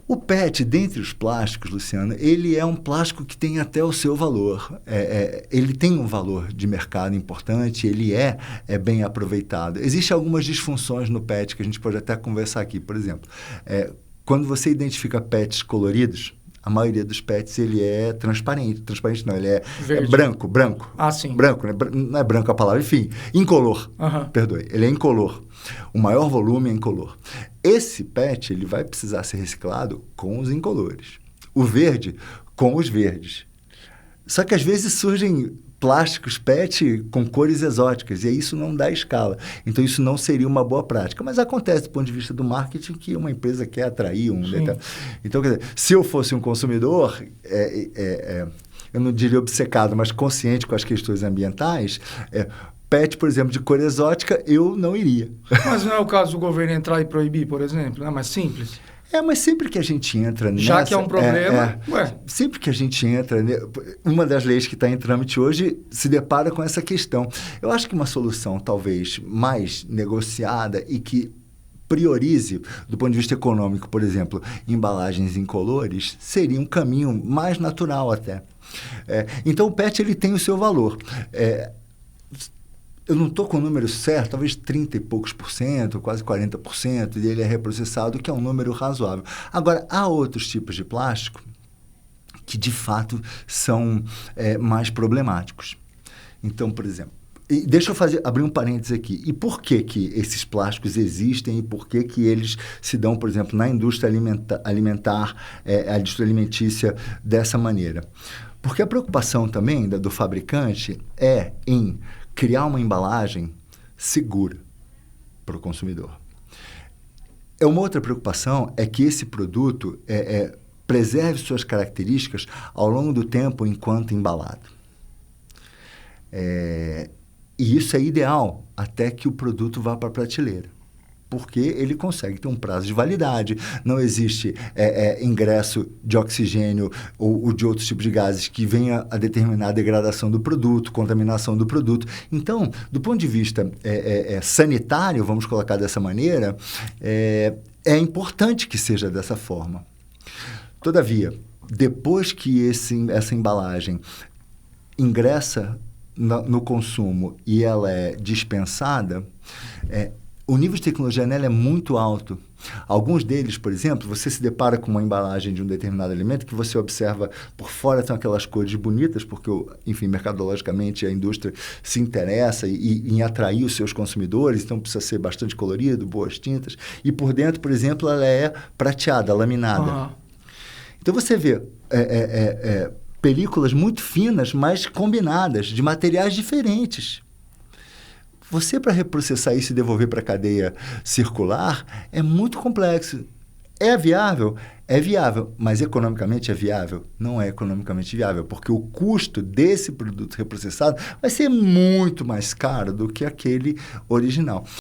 O PET, dentre os plásticos, Luciano, ele é um plástico que tem até o seu valor. Ele tem um valor de mercado importante, ele é bem aproveitado. Existem algumas disfunções no PET que a gente pode até conversar aqui. Por exemplo, quando você identifica PETs coloridos, a maioria dos PETs ele é transparente. Transparente não, ele é branco. Ah, sim. Branco, né? Não é branco a palavra, enfim, incolor. Perdoe, ele é incolor. O maior volume é incolor. Esse PET ele vai precisar ser reciclado com os incolores. O verde com os verdes. Só que às vezes surgem plásticos PET com cores exóticas, e aí isso não dá escala. Então, isso não seria uma boa prática. Mas acontece do ponto de vista do marketing que uma empresa quer atrair um... Então, quer dizer, se eu fosse um consumidor, eu não diria obcecado, mas consciente com as questões ambientais, PET, por exemplo, de cor exótica, eu não iria. Mas não é o caso do governo entrar e proibir, por exemplo? Não é mais simples? Mas sempre que a gente entra nessa... Já que é um problema, sempre que a gente entra... Uma das leis que está em trâmite hoje se depara com essa questão. Eu acho que uma solução, talvez, mais negociada e que priorize, do ponto de vista econômico, por exemplo, embalagens incolores, seria um caminho mais natural até. Então, o PET ele tem o seu valor. Eu não estou com o número certo, talvez 30 e poucos por cento, quase 40%, e ele é reprocessado, que é um número razoável. Agora, há outros tipos de plástico que, de fato, são mais problemáticos. Então, por exemplo, deixa eu abrir um parênteses aqui. E por que esses plásticos existem e por que eles se dão, por exemplo, na indústria alimentar, a indústria alimentícia dessa maneira? Porque a preocupação também do fabricante é em criar uma embalagem segura para o consumidor. Uma outra preocupação é que esse produto preserve suas características ao longo do tempo enquanto embalado. E isso é ideal até que o produto vá para a prateleira, porque ele consegue ter um prazo de validade, não existe ingresso de oxigênio ou de outros tipos de gases que venha a determinar a degradação do produto, contaminação do produto. Então, do ponto de vista sanitário, vamos colocar dessa maneira, é importante que seja dessa forma. Todavia, depois que essa embalagem ingressa no consumo e ela é dispensada, o nível de tecnologia nela é muito alto. Alguns deles, por exemplo, você se depara com uma embalagem de um determinado alimento que você observa por fora tem aquelas cores bonitas, porque, enfim, mercadologicamente a indústria se interessa em atrair os seus consumidores, então precisa ser bastante colorido, boas tintas. E por dentro, por exemplo, ela é prateada, laminada. Então você vê películas muito finas, mas combinadas, de materiais diferentes. Você, para reprocessar isso e devolver para a cadeia circular, é muito complexo. É viável? É viável, mas economicamente é viável? Não é economicamente viável, porque o custo desse produto reprocessado vai ser muito mais caro do que aquele original.